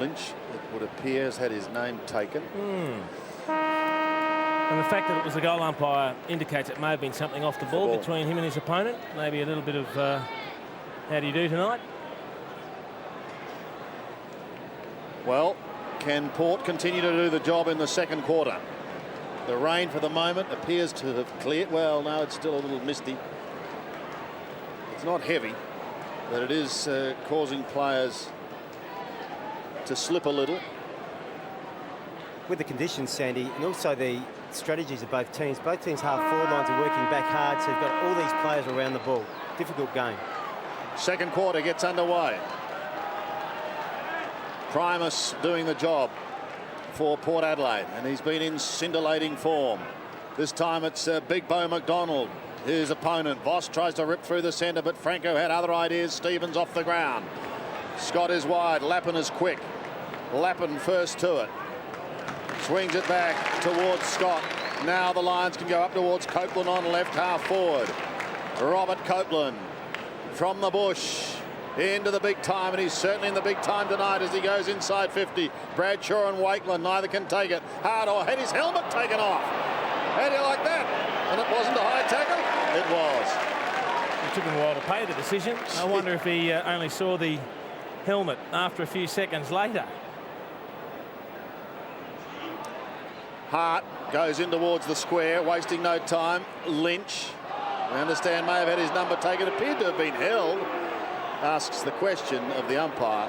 Lynch, it would appear, has had his name taken. And the fact that it was the goal umpire indicates it may have been something off the ball between him and his opponent. Maybe a little bit of how do you do tonight? Well, can Port continue to do the job in the second quarter? The rain for the moment appears to have cleared. Well, no, it's still a little misty. It's not heavy, but it is causing players to slip a little. With the conditions, Sandy, and also the strategies of both teams half-forward lines are working back hard, so you've got all these players around the ball. Difficult game. Second quarter gets underway. Primus doing the job for Port Adelaide, and he's been in scintillating form. This time it's Big Bo McDonald, his opponent. Voss tries to rip through the centre, but Franco had other ideas. Stevens off the ground. Scott is wide. Lappin is quick. Lappin first to it. Swings it back towards Scott. Now the Lions can go up towards Copeland on left half forward. Robert Copeland from the bush into the big time, and he's certainly in the big time tonight as he goes inside 50. Bradshaw and Wakeland, neither can take it. Hardor had his helmet taken off. How do you like that? And it wasn't a high tackle? It was. It took him a while to pay the decision. I wonder if he only saw the helmet after a few seconds later. Hart goes in towards the square, wasting no time. Lynch, we understand, may have had his number taken. Appeared to have been held. Asks the question of the umpire.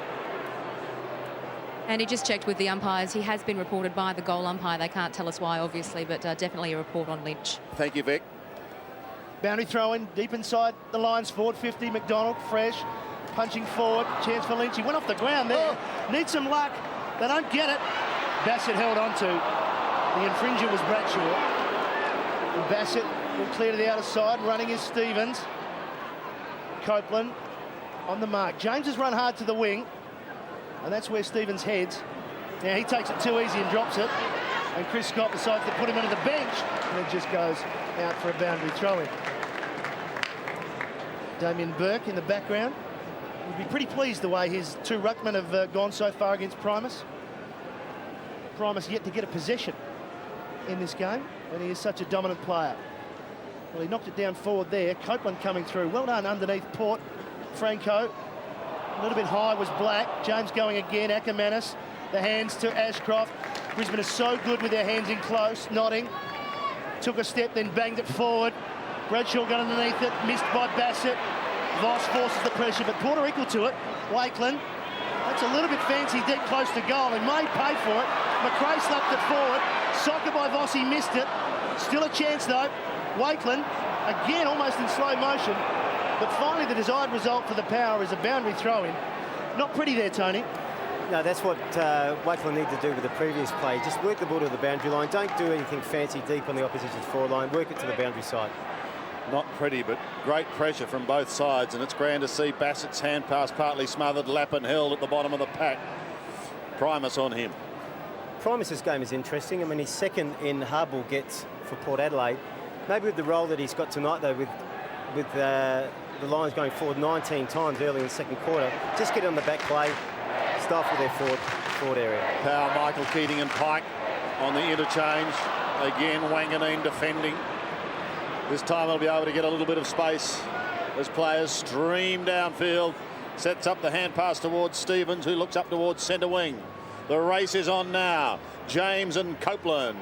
And he just checked with the umpires. He has been reported by the goal umpire. They can't tell us why, obviously, but definitely a report on Lynch. Thank you, Vic. Boundary throw in deep inside the Lions forward 50. McDonald fresh, punching forward. Chance for Lynch. He went off the ground there. Needs some luck. They don't get it. Bassett held on to. The infringer was Bradshaw. And Bassett will clear to the outer side. Running is Stevens. Copeland on the mark. James has run hard to the wing, and that's where Stevens heads. Now he takes it too easy and drops it, and Chris Scott decides to put him into the bench, and it just goes out for a boundary throw-in. Damien Burke in the background would be pretty pleased the way his two ruckmen have gone so far against Primus. Primus yet to get a possession in this game, and he is such a dominant player. Well, he knocked it down forward there. Copeland coming through. Well done underneath Port. Franco, a little bit high was Black. James going again. Ackermanis, the hands to Ashcroft. Brisbane is so good with their hands in close. Nodding. Took a step, then banged it forward. Bradshaw got underneath it. Missed by Bassett. Voss forces the pressure, but Port are equal to it. Wakeland. That's a little bit fancy deep close to goal. He may pay for it. McRae slapped it forward. Soccer by Voss, he missed it. Still a chance though. Wakeland, again almost in slow motion. But finally the desired result for the Power is a boundary throw-in. Not pretty there, Tony. No, that's what Wakeland needed to do with the previous play. Just work the ball to the boundary line. Don't do anything fancy deep on the opposition's forward line. Work it to the boundary side. Not pretty, but great pressure from both sides, and it's grand to see Bassett's hand pass partly smothered. Lappin held at the bottom of the pack. Primus on him. Primus's game is interesting. I mean, he's second in hardball gets for Port Adelaide. Maybe with the role that he's got tonight, though, with the Lions going forward 19 times early in the second quarter, just get on the back play, stifle their forward area. Power, Michael Keating and Pike on the interchange. Again, Wanganeen defending. This time they'll be able to get a little bit of space as players stream downfield. Sets up the hand pass towards Stevens, who looks up towards centre wing. The race is on now. James and Copeland.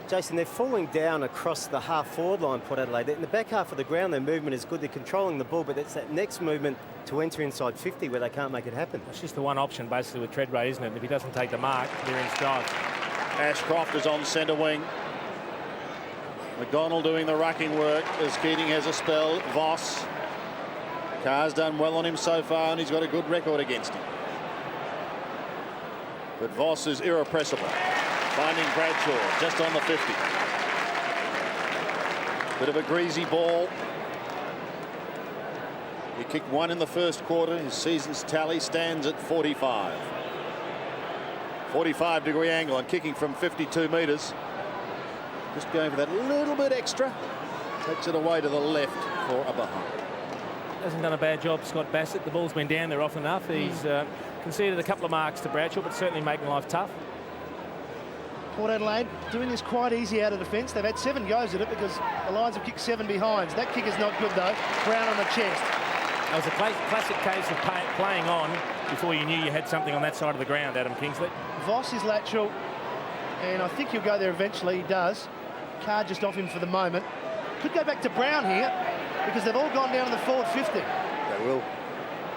Jason, they're falling down across the half-forward line, Port Adelaide. In the back half of the ground, their movement is good. They're controlling the ball, but it's that next movement to enter inside 50 where they can't make it happen. It's just the one option, basically, with Treadway, isn't it? If he doesn't take the mark, they're in stride. Ashcroft is on centre wing. McDonald doing the rucking work as Keating has a spell. Voss. Carr's done well on him so far, and he's got a good record against him. But Voss is irrepressible. Finding Bradshaw just on the 50. Bit of a greasy ball. He kicked one in the first quarter. His season's tally stands at 45. 45-degree angle and kicking from 52 metres. Just going for that little bit extra. Takes it away to the left for a behind. Hasn't done a bad job, Scott Bassett. The ball's been down there often enough. He's conceded a couple of marks to Bradshaw, but certainly making life tough. Port Adelaide doing this quite easy out of defence. They've had 7 goes at it because the Lions have kicked 7 behinds. That kick is not good, though. Brown on the chest. That was a classic case of playing on before you knew you had something on that side of the ground, Adam Kingsley. Voss is lateral, and I think he'll go there eventually. He does. Card just off him for the moment. Could go back to Brown here because they've all gone down to the forward 50. They will.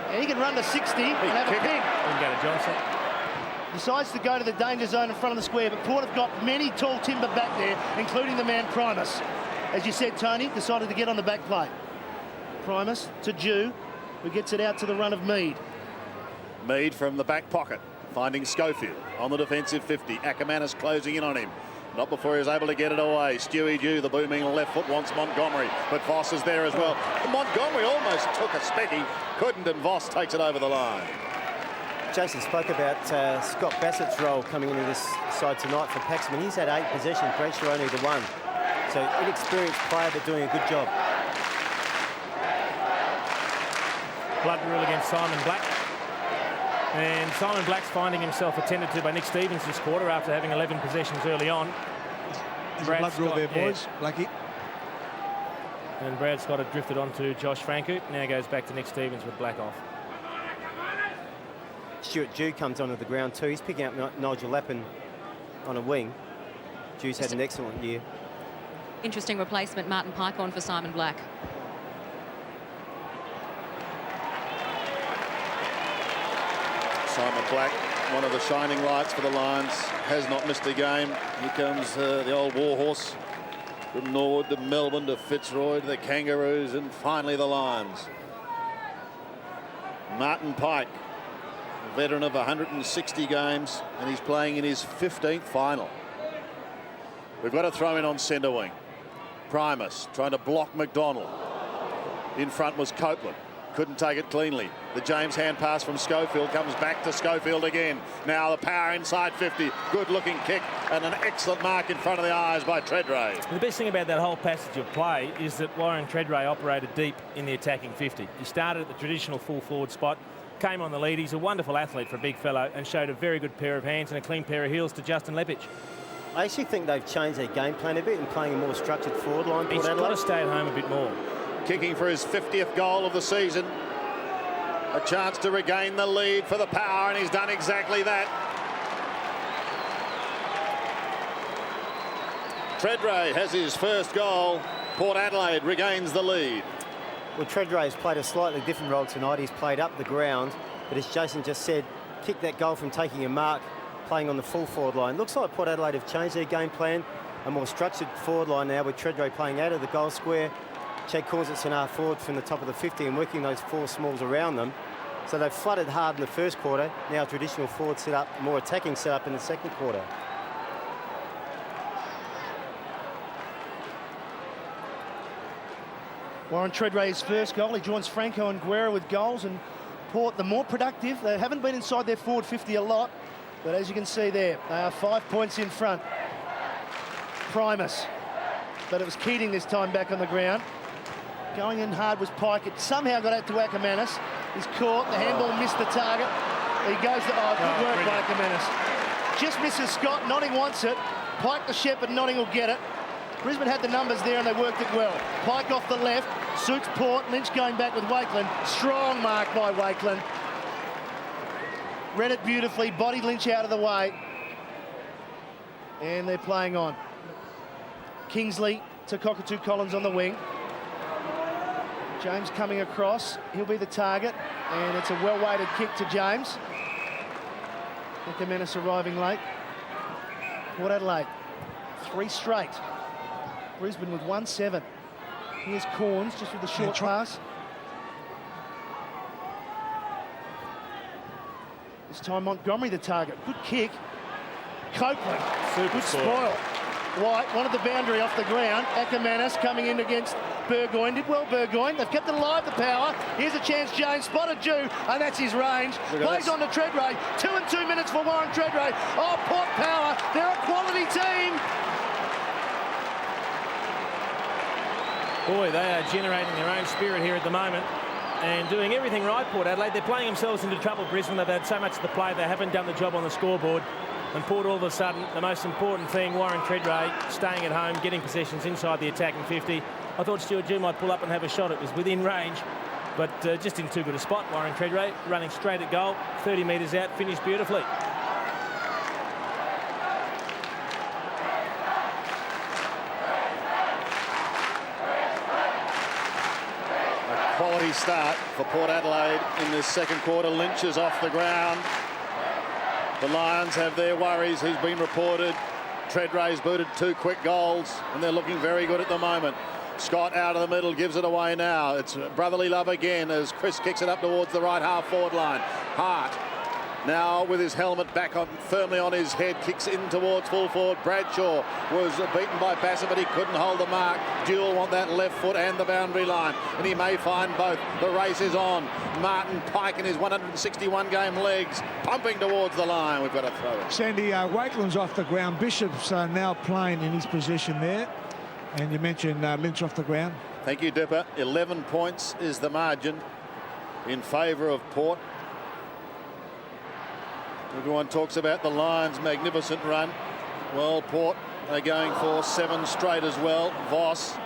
And he can run to 60 and have a ping. Didn't go to Johnson. Decides to go to the danger zone in front of the square, but Port have got many tall timber back there, including the man Primus. As you said, Tony, decided to get on the back plate. Primus to Jew, who gets it out to the run of Mead. Mead from the back pocket, finding Schofield on the defensive 50. Ackermanis closing in on him. Not before he was able to get it away. Stewie Dew, the booming left foot, wants Montgomery, but Voss is there as well. Montgomery almost took a specky, couldn't, and Voss takes it over the line. Jason spoke about Scott Bassett's role coming into this side tonight for Paxman. He's had 8 possessions, Bradshaw only the 1. So inexperienced player, but doing a good job. Blood rule against Simon Black. And Simon Black's finding himself attended to by Nick Stevens this quarter after having 11 possessions early on. There's a blood rule there, boys. Yeah. Blackie. And Brad Scott had drifted on to Josh Francoot. Now goes back to Nick Stevens with Black off. Stuart Dew comes onto the ground too. He's picking up Nigel Lappin on a wing. Dew's had an excellent year. Interesting replacement, Martin Pike on for Simon Black. Simon Black, one of the shining lights for the Lions, has not missed a game. Here comes the old warhorse from Norwood to Melbourne to Fitzroy to the Kangaroos and finally the Lions. Martin Pike, a veteran of 160 games, and he's playing in his 15th final. We've got to throw in on centre wing. Primus trying to block McDonald. In front was Copeland. Couldn't take it cleanly. The James hand pass from Schofield comes back to Schofield again. Now the power inside 50. Good looking kick and an excellent mark in front of the eyes by Treadray. The best thing about that whole passage of play is that Warren Treadray operated deep in the attacking 50. He started at the traditional full forward spot, came on the lead. He's a wonderful athlete for a big fellow and showed a very good pair of hands and a clean pair of heels to Justin Lepage. I actually think they've changed their game plan a bit and playing a more structured forward line. He's got to stay at home a bit more. Kicking for his 50th goal of the season. A chance to regain the lead for the Power, and he's done exactly that. Treadray has his first goal. Port Adelaide regains the lead. Well, Treadray has played a slightly different role tonight. He's played up the ground, but as Jason just said, kicked that goal from taking a mark, playing on the full forward line. Looks like Port Adelaide have changed their game plan. A more structured forward line now with Treadray playing out of the goal square. Chad Corzitz and our forward from the top of the 50 and working those 4 smalls around them. So they've flooded hard in the first quarter. Now traditional forward set up, more attacking set up in the second quarter. Warren Treadray's first goal. He joins Franco and Guerra with goals, and Port the more productive. They haven't been inside their forward 50 a lot, but as you can see there, they are 5 points in front. Primus, but it was Keating this time back on the ground. Going in hard was Pike. It somehow got out to Ackermanis. He's caught. The handball missed the target. He goes to... Oh, good work by Ackermanis. Just misses Scott. Notting wants it. Pike to Shepherd. Notting will get it. Brisbane had the numbers there and they worked it well. Pike off the left. Suits Port. Lynch going back with Wakeland. Strong mark by Wakeland. Read it beautifully. Bodied Lynch out of the way. And they're playing on. Kingsley to Cockatoo Collins on the wing. James coming across. He'll be the target. And it's a well-weighted kick to James. Ackermanis arriving late. Port Adelaide, 3 straight. Brisbane with 1-7. Here's Corns just with the short pass. This time Montgomery the target. Good kick. Copeland. Good spoil. White wanted the boundary off the ground. Ackermanis coming in against Burgoyne. Did well, Burgoyne. They've kept it alive, the Power. Here's a chance, James. Spotted Jew, and that's his range. Plays on to Treadray. 2 and 2 minutes for Warren Treadray. Oh, Port Power. They're a quality team. Boy, they are generating their own spirit here at the moment and doing everything right, Port Adelaide. They're playing themselves into trouble, Brisbane. They've had so much to play, they haven't done the job on the scoreboard. And Port, all of a sudden, the most important thing, Warren Treadray staying at home, getting possessions inside the attacking 50. I thought Stuart Dew might pull up and have a shot. It was within range, but just in too good a spot. Warren Treadray running straight at goal, 30 metres out, finished beautifully. Quality start for Port Adelaide in this second quarter. Lynch is off the ground. The Lions have their worries. He's been reported. Treadray's booted 2 quick goals, and they're looking very good at the moment. Scott out of the middle, gives it away now. It's brotherly love again as Chris kicks it up towards the right half forward line. Hart now with his helmet back on firmly on his head, kicks in towards full forward. Bradshaw was beaten by Bassett, but he couldn't hold the mark. Duel want that left foot and the boundary line, and he may find both. The race is on. Martin Pike in his 161 game legs, pumping towards the line. We've got a throw in. Sandy, Wakeland's off the ground. Bishop's now playing in his position there. And you mentioned Lynch off the ground. Thank you, Dipper. 11 points is the margin in favour of Port. Everyone talks about the Lions' magnificent run. Well, Port are going for 7 straight as well. Voss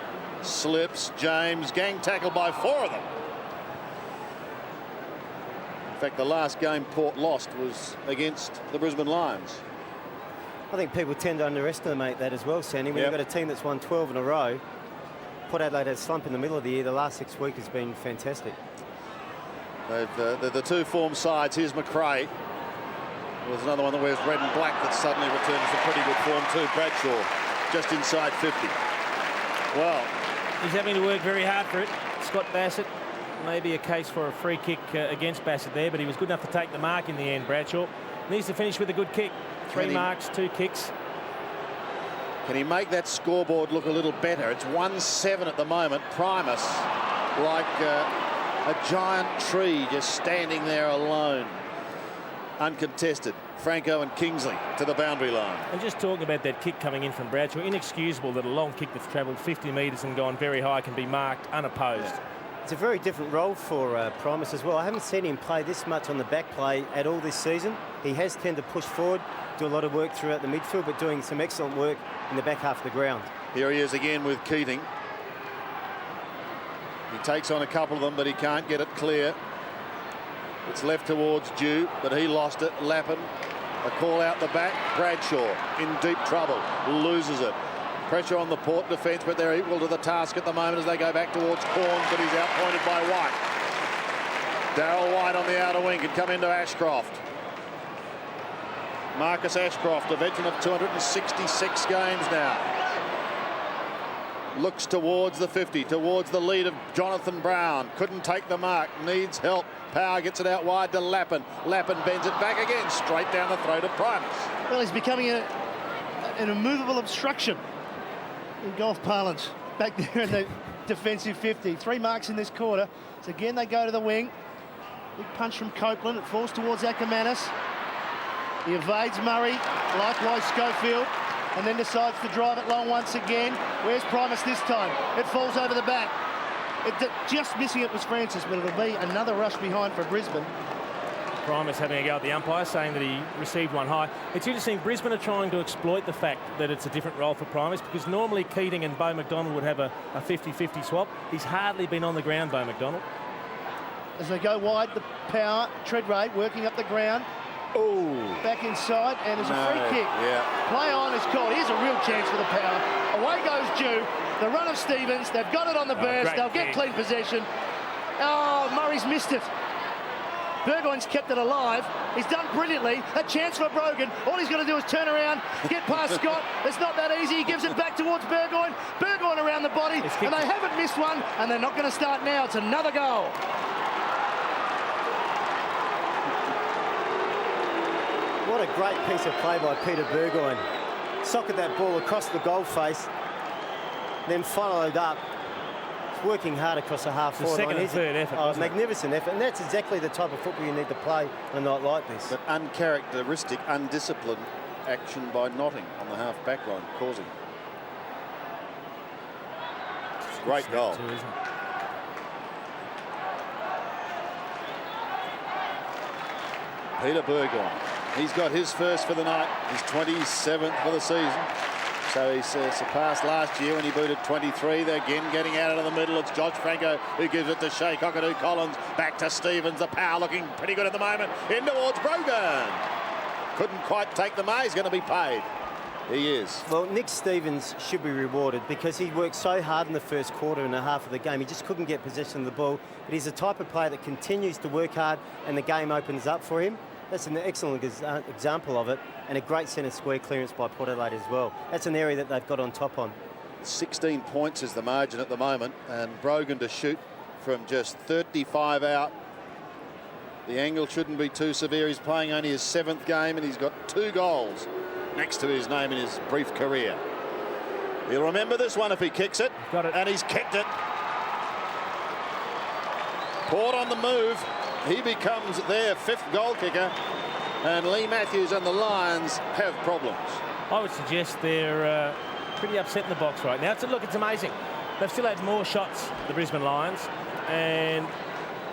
slips. James gang tackled by 4 of them. In fact, the last game Port lost was against the Brisbane Lions. I think people tend to underestimate that as well, Sandy. When you've got a team that's won 12 in a row, Port Adelaide had a slump in the middle of the year. The last 6 weeks has been fantastic. The 2 form sides. Here's McRae. There's another one that wears red and black that suddenly returns to pretty good form too. Bradshaw just inside 50. Well, he's having to work very hard for it. Scott Bassett, maybe a case for a free kick against Bassett there, but he was good enough to take the mark in the end. Bradshaw needs to finish with a good kick. 3 marks, 2 kicks. Can he make that scoreboard look a little better? It's 1-7 at the moment. Primus like a giant tree just standing there alone. Uncontested. Franco and Kingsley to the boundary line. And just talking about that kick coming in from Bradshaw, inexcusable that a long kick that's travelled 50 metres and gone very high can be marked unopposed. Yeah. It's a very different role for Primus as well. I haven't seen him play this much on the back play at all this season. He has tended to push forward, do a lot of work throughout the midfield, but doing some excellent work in the back half of the ground. Here he is again with Keating. He takes on a couple of them, but he can't get it clear. It's left towards Dew, but he lost it. Lappin, a call out the back. Bradshaw in deep trouble, loses it. Pressure on the Port defence, but they're equal to the task at the moment as they go back towards Corns, but he's outpointed by White. Darryl White on the outer wing can come into Ashcroft. Marcus Ashcroft, a veteran of 266 games now. Looks towards the 50, towards the lead of Jonathan Brown. Couldn't take the mark, needs help. Power gets it out wide to Lappin. Lappin bends it back again, straight down the throat of Primus. Well, he's becoming an immovable obstruction in golf parlance. Back there in the defensive 50. 3 marks in this quarter. So again, they go to the wing. Big punch from Copeland. It falls towards Ackermanis. He evades Murray. Likewise Schofield. And then decides to drive it long once again. Where's Primus this time? It falls over the back. Just missing it was Francis, but it'll be another rush behind for Brisbane. Primus having a go at the umpire, saying that he received one high. It's interesting, Brisbane are trying to exploit the fact that it's a different role for Primus, because normally Keating and Beau McDonald would have a 50-50 swap. He's hardly been on the ground, Beau McDonald. As they go wide, the power, Treadray working up the ground. Oh, back inside, and there's a free kick. Yeah. Play on is called. Here's a real chance for the power. Away goes Dew. The run of Stevens. They've got it on the burst. They'll get clean possession. Oh, Murray's missed it. Burgoyne's kept it alive. He's done brilliantly. A chance for Brogan. All he's got to do is turn around, get past Scott. It's not that easy. He gives it back towards Burgoyne. Burgoyne around the body, and they haven't missed one, and they're not going to start now. It's another goal. What a great piece of play by Peter Burgoyne. Socked that ball across the goal face, then followed up. Working hard across the half forward line. Second and third effort. Oh, magnificent effort, and that's exactly the type of football you need to play on a night like this. But uncharacteristic, undisciplined action by Notting on the half-back line, causing. Great goal. Too, isn't it? Peter Burgoyne. He's got his first for the night. His 27th for the season. So he's surpassed last year when he booted 23. They're again getting out of the middle. It's Josh Franco who gives it to Shea Cockatoo Collins. Back to Stevens. The power looking pretty good at the moment. In towards Brogan. Couldn't quite take the May. He's going to be paid. He is. Well, Nick Stevens should be rewarded because he worked so hard in the first quarter and a half of the game. He just couldn't get possession of the ball. But he's the type of player that continues to work hard and the game opens up for him. That's an excellent example of it, and a great centre square clearance by Port Adelaide as well. That's an area that they've got on top on. 16 points is the margin at the moment, and Brogan to shoot from just 35 out. The angle shouldn't be too severe. He's playing only his 7th game, and he's got 2 goals next to his name in his brief career. He'll remember this one if he kicks it. Got it. And he's kicked it. Port on the move. He becomes their 5th goal kicker, and Lee Matthews and the Lions have problems. I would suggest they're pretty upset in the box right now. Look, it's amazing. They've still had more shots, the Brisbane Lions, and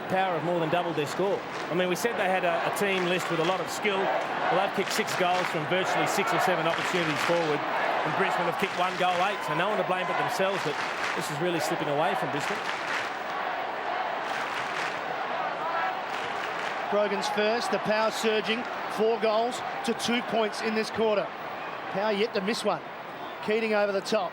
Power have more than doubled their score. I mean, we said they had a team list with a lot of skill. Well, they've kicked 6 goals from virtually 6 or 7 opportunities forward, and Brisbane have kicked 1 goal 8, so no one to blame but themselves, but this is really slipping away from Brisbane. Brogan's first, the Power surging, 4 goals to 2 points in this quarter. Power yet to miss one. Keating over the top.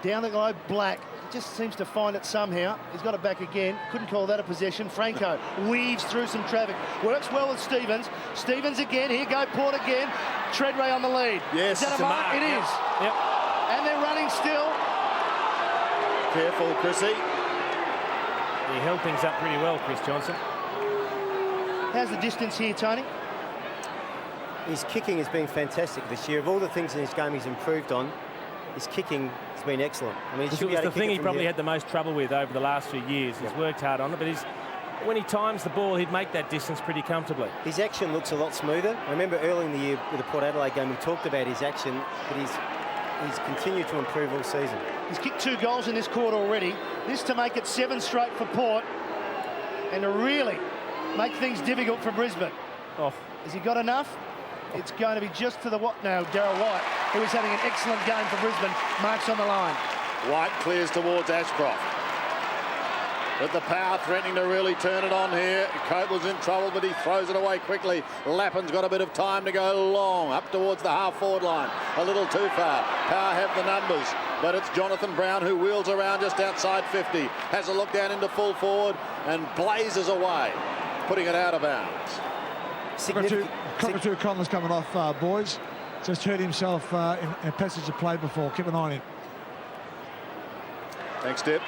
Down the low, Black. Just seems to find it somehow. He's got it back again. Couldn't call that a possession. Franco weaves through some traffic. Works well with Stevens. Stevens again. Here go Port again. Treadway on the lead. Yes, is that a mark? It is. Yep. And they're running still. Careful, Chrissy. He held things up pretty well, Chris Johnson. How's the distance here, Tony? His kicking has been fantastic this year. Of all the things in his game he's improved on, his kicking has been excellent. I mean, he should be able to the thing kick it he from probably here. had the most trouble with over the last few years. He's worked hard on it, but when he times the ball, he'd make that distance pretty comfortably. His action looks a lot smoother. I remember early in the year with the Port Adelaide game, we talked about his action, but he's continued to improve all season. He's kicked 2 goals in this quarter already. This to make it 7 straight for Port, and to really make things difficult for Brisbane. Oh. Has he got enough? It's going to be just to the now Darryl White, who is having an excellent game for Brisbane. Marks on the line. White clears towards Ashcroft. But the Power threatening to really turn it on here. Copeland's in trouble, but he throws it away quickly. Lappin's got a bit of time to go long, up towards the half-forward line. A little too far. Power have the numbers, but it's Jonathan Brown who wheels around just outside 50. Has a look down into full forward and blazes away, putting it out of bounds. Cockatoo Collins coming off, boys. Just hurt himself in a passage of play before. Keep an eye on him. Thanks, Dip.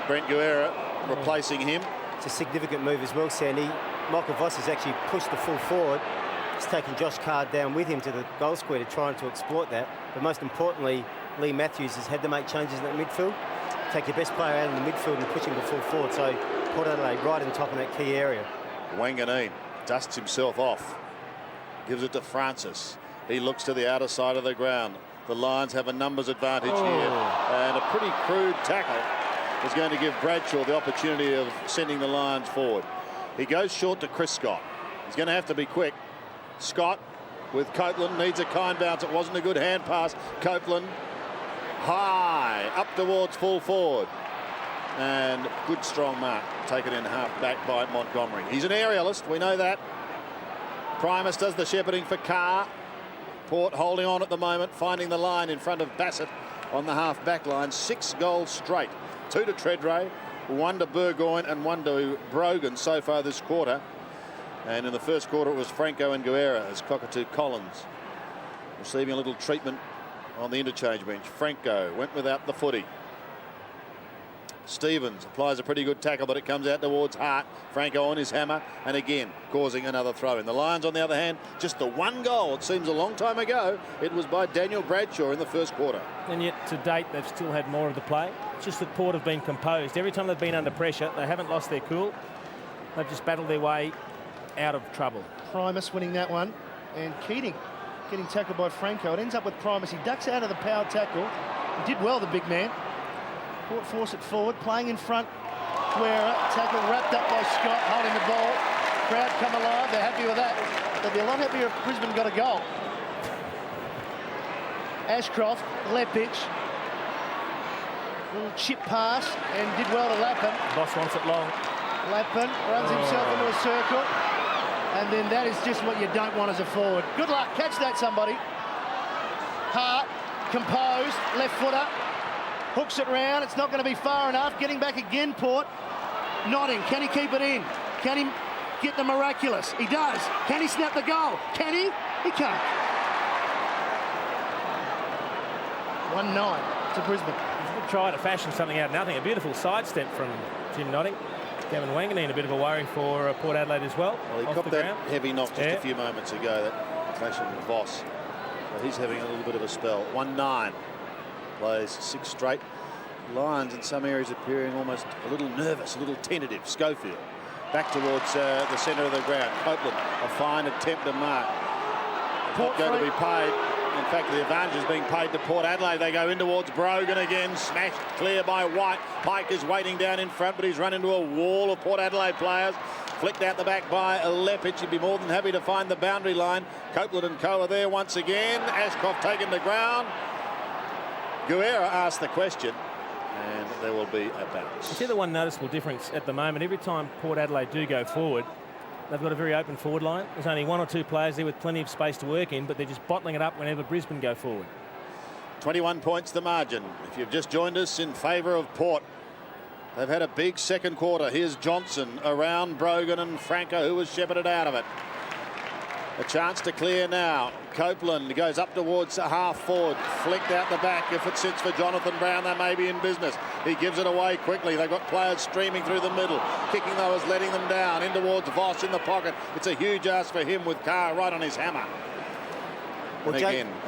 Brent Guerra replacing him. It's a significant move as well, Sandy. Michael Voss has actually pushed the full forward. He's taken Josh Card down with him to the goal square to try to exploit that. But most importantly, Lee Matthews has had to make changes in that midfield. Take your best player out in the midfield and push him to full forward. So Port Adelaide right on top in that key area. Wanganeen dusts himself off. Gives it to Francis. He looks to the outer side of the ground. The Lions have a numbers advantage here. And a pretty crude tackle is going to give Bradshaw the opportunity of sending the Lions forward. He goes short to Chris Scott. He's going to have to be quick. Scott with Copeland needs a kind bounce. It wasn't a good hand pass. Copeland high up towards full forward. And good strong mark taken in half back by Montgomery. He's an aerialist, we know that. Primus does the shepherding for Carr. Port holding on at the moment, finding the line in front of Bassett on the half back line. 6 goals straight. 2 to Treadray, 1 to Burgoyne and 1 to Brogan so far this quarter. And in the first quarter it was Franco and Guerra as Cockatoo Collins receiving a little treatment on the interchange bench. Franco went without the footy. Stevens applies a pretty good tackle, but it comes out towards Hart. Franco on his hammer and again causing another throw in. The Lions on the other hand, just the 1 goal. It seems a long time ago. It was by Daniel Bradshaw in the first quarter. And yet to date they've still had more of the play. It's just that Port have been composed. Every time they've been under pressure they haven't lost their cool. They've just battled their way out of trouble. Primus winning that one, and Keating getting tackled by Franco. It ends up with Primus. He ducks out of the power tackle. He did well, the big man. Port force it forward, playing in front. Guerra, tackle wrapped up by Scott, holding the ball. Crowd come alive, they're happy with that. They'd be a lot happier if Brisbane got a goal. Ashcroft, left pitch. Little chip pass and did well to Lappin. Boss wants it long. Lappin runs himself into a circle. And then that is just what you don't want as a forward. Good luck, catch that somebody. Hart, composed, left footer. Hooks it round, it's not going to be far enough. Getting back again, Port. Nodding, can he keep it in? Can he get the miraculous? He does. Can he snap the goal? Can he? He can't. 1-9 to Brisbane. He's going to try to fashion something out of nothing. A beautiful sidestep from Jim Nodding. Gavin Wanganeen, a bit of a worry for Port Adelaide as well. Well, he copped that heavy knock just a few moments ago, that clashing with Voss. So he's having a little bit of a spell. 1-9. Plays 6 straight. Lions in some areas appearing almost a little nervous, a little tentative. Schofield back towards the centre of the ground. Copeland, a fine attempt to mark. Not going to be paid. In fact, the advantage is being paid to Port Adelaide. They go in towards Brogan again. Smashed clear by White. Pike is waiting down in front, but he's run into a wall of Port Adelaide players. Flicked out the back by Leppich. He'd be more than happy to find the boundary line. Copeland and Co are there once again. Ashcroft taken to ground. Guerra asked the question, and there will be a bounce. You see the one noticeable difference at the moment. Every time Port Adelaide do go forward, they've got a very open forward line. There's only 1 or 2 players there with plenty of space to work in, but they're just bottling it up whenever Brisbane go forward. 21 points the margin. If you've just joined us, in favour of Port. They've had a big second quarter. Here's Johnson around Brogan and Franco, who was shepherded out of it. A chance to clear now. Copeland goes up towards a half forward. Flicked out the back. If it sits for Jonathan Brown, they may be in business. He gives it away quickly. They've got players streaming through the middle. Kicking though is letting them down. In towards Voss in the pocket. It's a huge ask for him with Carr right on his hammer. Well,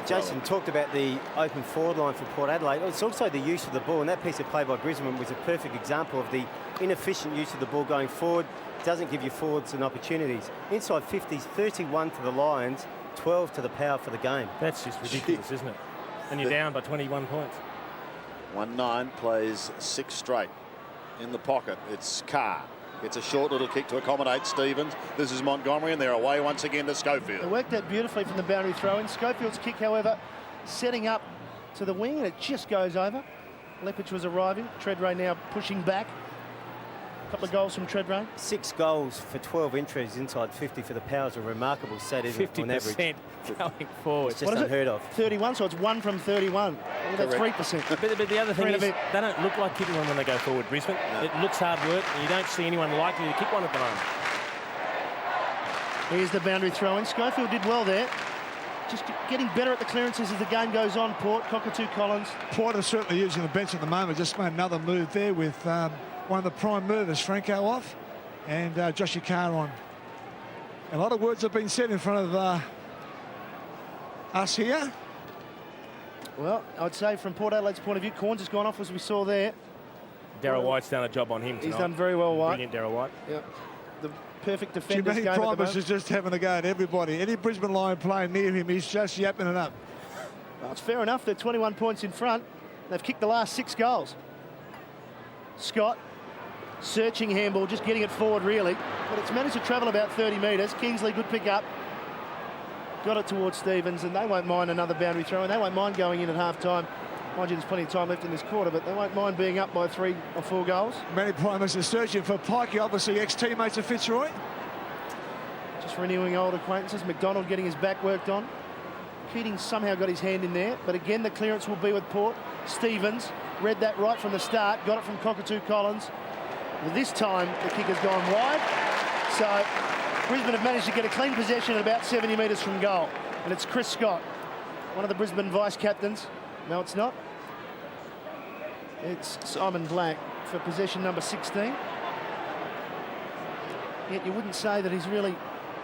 Jason talked about the open forward line for Port Adelaide. It's also the use of the ball, and that piece of play by Brisbane was a perfect example of the inefficient use of the ball going forward. Doesn't give you forwards and opportunities. Inside 50s, 31 to the Lions, 12 to the Power for the game. That's just ridiculous, isn't it? And you're down by 21 points. 1-9 plays 6 straight. In the pocket, it's Carr. It's a short little kick to accommodate Stevens. This is Montgomery, and they're away once again to Schofield. They worked that beautifully from the boundary throw-in. Schofield's kick, however, setting up to the wing, and it just goes over. Leppich was arriving. Treadray now pushing back. A couple of goals from Treadray. 6 goals for 12 entries inside 50 for the Powers, a remarkable stat, isn't it, on average? 50% going forward. It's just unheard of. 31, so it's 1 from 31. Well, that's 3%. But the other thing is, they don't look like kicking one when they go forward, Brisbane. No. It looks hard work, and you don't see anyone likely to kick one at the moment. Here's the boundary throw-in. Schofield did well there. Just getting better at the clearances as the game goes on, Port. Cockatoo Collins. Port are certainly using the bench at the moment. Just made another move there with one of the prime movers, Franco off, and Joshy Carr on. A lot of words have been said in front of us here. Well, I'd say from Port Adelaide's point of view, Corns has gone off, as we saw there. Darryl White's done a job on him tonight. He's done very well, White. Brilliant, Darryl White. Yep. The perfect defender's game Jermaine at the Primus is just having a go at everybody. Any Brisbane Lion playing near him, he's just yapping it up. Well, it's fair enough. They're 21 points in front. They've kicked the last 6 goals. Scott, searching handball, just getting it forward, really. But it's managed to travel about 30 metres. Kingsley, good pick up. Got it towards Stevens, and they won't mind another boundary throw, and they won't mind going in at half-time. Mind you, there's plenty of time left in this quarter, but they won't mind being up by 3 or 4 goals. Manny Primus is searching for Pikey, obviously ex-teammates of Fitzroy. Just renewing old acquaintances. McDonald getting his back worked on. Keating somehow got his hand in there, but again, the clearance will be with Port. Stevens read that right from the start, got it from Cockatoo Collins. Well, this time, the kick has gone wide. So, Brisbane have managed to get a clean possession at about 70 metres from goal. And it's Chris Scott, one of the Brisbane vice-captains. No, it's not. It's Simon Black for possession number 16. Yet you wouldn't say that he's really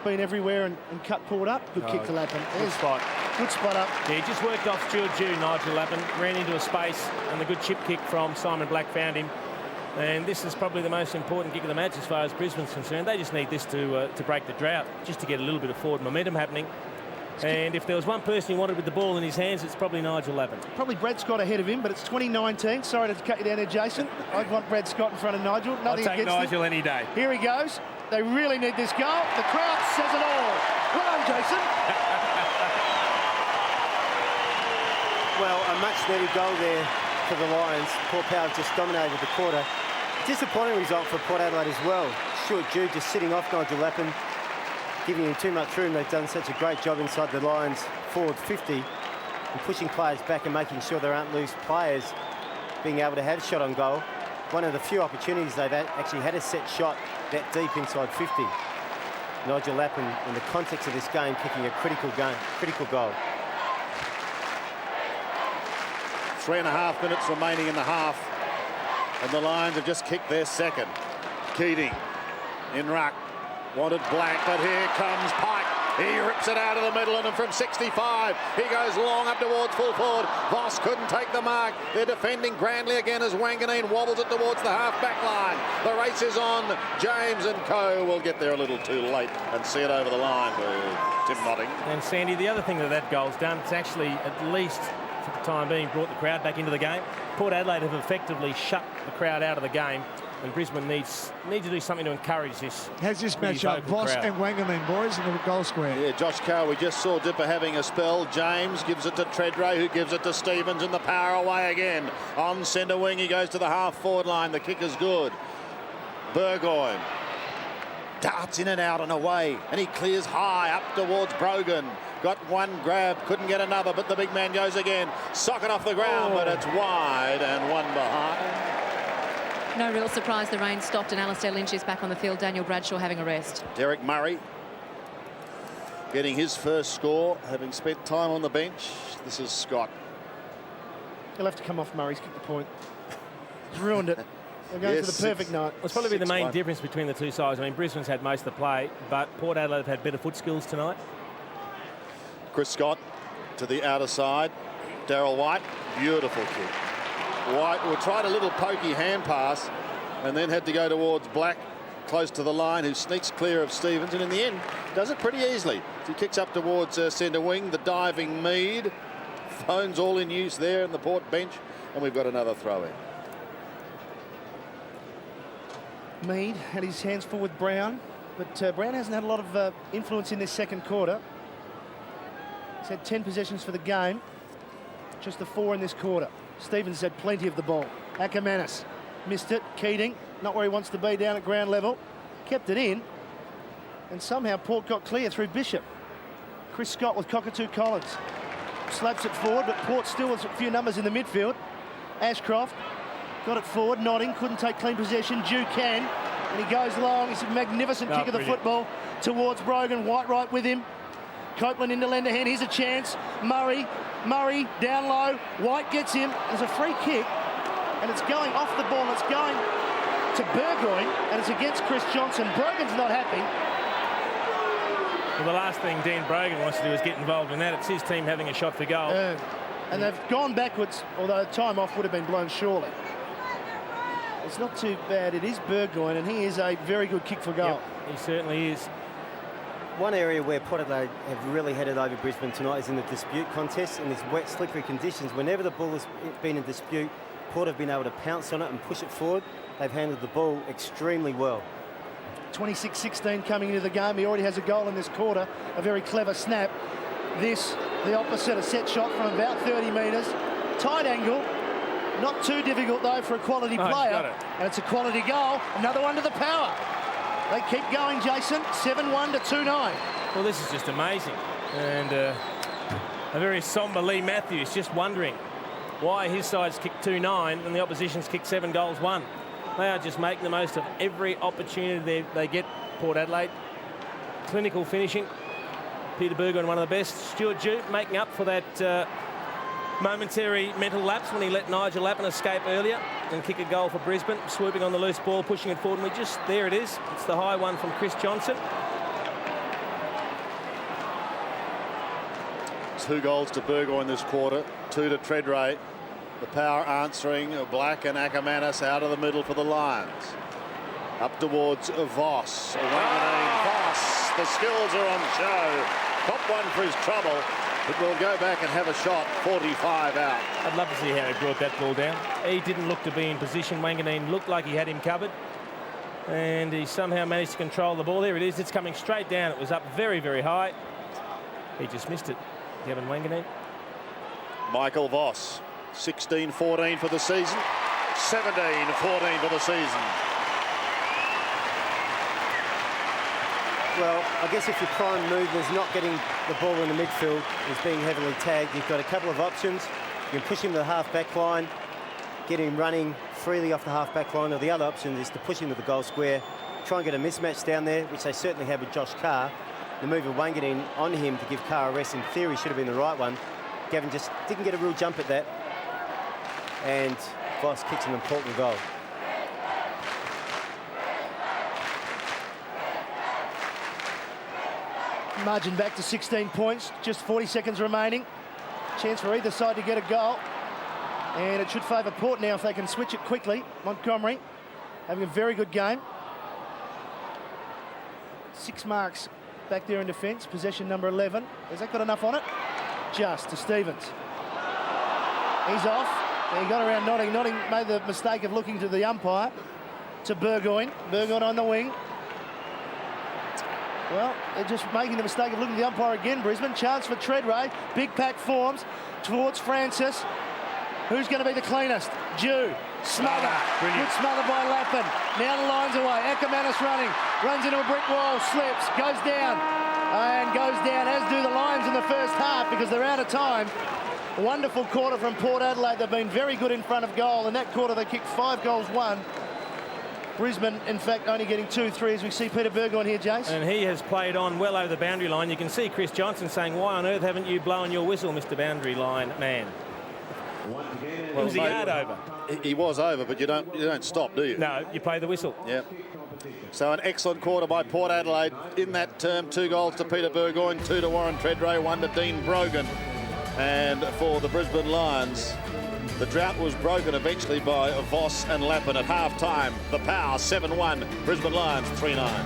been everywhere and cut Port up. Good kick to Lappin. Good spot. Good spot up. Yeah, he just worked off Stuart Jew, Nigel Lappin, ran into a space, and the good chip kick from Simon Black found him. And this is probably the most important kick of the match as far as Brisbane's concerned. They just need this to break the drought, just to get a little bit of forward momentum happening. And if there was one person he wanted with the ball in his hands, it's probably Nigel Lappin. Probably Brad Scott ahead of him, but it's 2019. Sorry to cut you down there, Jason. I'd want Brad Scott in front of Nigel. Nothing I'll take against Nigel him. any day. Here he goes. They really need this goal. The crowd says it all. Well done, Jason. Well, a much-needed goal there for the Lions. Port Power just dominated the quarter. Disappointing result for Port Adelaide as well. Stuart Jude just sitting off Nigel Lappin, giving him too much room. They've done such a great job inside the Lions forward 50 and pushing players back and making sure there aren't loose players being able to have shot on goal. One of the few opportunities they've actually had a set shot that deep inside 50. Nigel Lappin, in the context of this game, kicking a critical goal. 3.5 minutes remaining in the half, and the Lions have just kicked their second. Keating in ruck, wanted Black, but here comes Pike. He rips it out of the middle, and from 65 he goes long up towards full forward. Voss couldn't take the mark. They're defending grandly again as Wanganeen wobbles it towards the half-back line. The race is on. James and Co will get there a little too late and see it over the line with Tim Notting. And Sandy, the other thing that goal's done, it's actually at least for the time being brought the crowd back into the game. Port Adelaide have effectively shut the crowd out of the game, and Brisbane needs to do something to encourage this. Has this match up Voss and Wanganeen, boys, in the goal square? Yeah, Josh Carroll, we just saw Dipper having a spell. James gives it to Treadray, who gives it to Stevens, and the power away again. On centre wing, he goes to the half-forward line. The kick is good. Burgoyne darts in and out and away, and he clears high up towards Brogan. Got one grab, couldn't get another, but the big man goes again. Socket off the ground, but it's wide and one behind. No real surprise the rain stopped and Alistair Lynch is back on the field. Daniel Bradshaw having a rest. Derek Murray getting his first score, having spent time on the bench. This is Scott. He'll have to come off Murray's kick the point. He's ruined it. They're going for the perfect night. It's probably the main 6-1. difference between the two sides. I mean, Brisbane's had most of the play, but Port Adelaide have had better foot skills tonight. Chris Scott to the outer side. Darryl White, beautiful kick. White tried a little pokey hand pass and then had to go towards Black, close to the line, who sneaks clear of Stevens, and in the end does it pretty easily. He kicks up towards centre wing. The diving Mead. Phones all in use there in the Port bench, and we've got another throw in. Mead had his hands full with Brown, but Brown hasn't had a lot of influence in this second quarter. He's had 10 possessions for the game, just the 4 in this quarter. Stevens had plenty of the ball. Ackermanis missed it. Keating, not where he wants to be down at ground level. Kept it in, and somehow Port got clear through Bishop. Chris Scott with Cockatoo Collins. Slaps it forward, but Port still has a few numbers in the midfield. Ashcroft got it forward. Notting couldn't take clean possession. Dew can, and he goes long. It's a magnificent kick of the football towards Brogan. White right with him. Copeland into Lenderhand. Here's a chance. Murray down low. White gets him. There's a free kick, and it's going off the ball. It's going to Burgoyne, and it's against Chris Johnson. Brogan's not happy. Well, the last thing Dean Brogan wants to do is get involved in that. It's his team having a shot for goal. And they've gone backwards, although time off would have been blown surely. It's not too bad. It is Burgoyne, and he is a very good kick for goal. Yep, he certainly is. One area where Port Adelaide have really headed over Brisbane tonight is in the dispute contest. In these wet, slippery conditions, whenever the ball has been in dispute, Port have been able to pounce on it and push it forward. They've handled the ball extremely well. 26-16 coming into the game. He already has a goal in this quarter. A very clever snap. This, the opposite, a set shot from about 30 metres. Tight angle. Not too difficult, though, for a quality player. And it's a quality goal. Another one to the power. They keep going, Jason. 7-1 to 2-9. Well, this is just amazing. And a very sombre Lee Matthews just wondering why his side's kicked 2-9 and the opposition's kicked 7 goals 1. They are just making the most of every opportunity they get, Port Adelaide. Clinical finishing. Peter Burgoyne, one of the best. Stuart Dew making up for that momentary mental lapse when he let Nigel Lappin escape earlier and kick a goal for Brisbane, swooping on the loose ball, pushing it forward, and there it is. It's the high one from Chris Johnson. 2 goals to Burgoyne this quarter, 2 to Treadray. The power answering. Black and Ackermanis out of the middle for the Lions. Up towards Voss. Voss. The skills are on show. Top one for his trouble, but will go back and have a shot. 45 out. I'd love to see how he brought that ball down. He didn't look to be in position. Wanganeen looked like he had him covered, and he somehow managed to control the ball. There it is. It's coming straight down. It was up very, very high. He just missed it. Gavin Wanganeen. Michael Voss, 16-14 for the season. 17-14 for the season. Well, I guess if your prime mover is not getting the ball in the midfield, is being heavily tagged, you've got a couple of options. You can push him to the half-back line, get him running freely off the half-back line, or the other option is to push him to the goal square, try and get a mismatch down there, which they certainly have with Josh Carr. The move of Wanganeen on him to give Carr a rest, in theory, should have been the right one. Gavin just didn't get a real jump at that. And Voss kicks an important goal. Margin back to 16 points, just 40 seconds remaining. Chance for either side to get a goal. And it should favour Port now if they can switch it quickly. Montgomery having a very good game. 6 marks back there in defence. Possession number 11. Has that got enough on it? Just to Stevens. He's off. He got around Notting. Notting made the mistake of looking to the umpire. To Burgoyne. Burgoyne on the wing. Well, they're just making the mistake of looking at the umpire again, Brisbane. Chance for Treadray. Big pack forms towards Francis. Who's going to be the cleanest? Jew. Smother. Good smother by Lappin. Now the line's away. Ackermanis running. Runs into a brick wall. Slips. Goes down. And goes down, as do the Lions in the first half, because they're out of time. Wonderful quarter from Port Adelaide. They've been very good in front of goal. In that quarter, they kicked 5 goals, 1. Brisbane, in fact, only getting 2-3 as we see Peter Burgoyne here, Jace. And he has played on well over the boundary line. You can see Chris Johnson saying, why on earth haven't you blown your whistle, Mr. Boundary Line man? Well, was he yard over? He was over, but you don't stop, do you? No, you play the whistle. Yep. So an excellent quarter by Port Adelaide. In that term, 2 goals to Peter Burgoyne, 2 to Warren Treadray, 1 to Dean Brogan. And for the Brisbane Lions, the drought was broken eventually by Voss and Lappin at half-time. The Power 7-1, Brisbane Lions 3-9.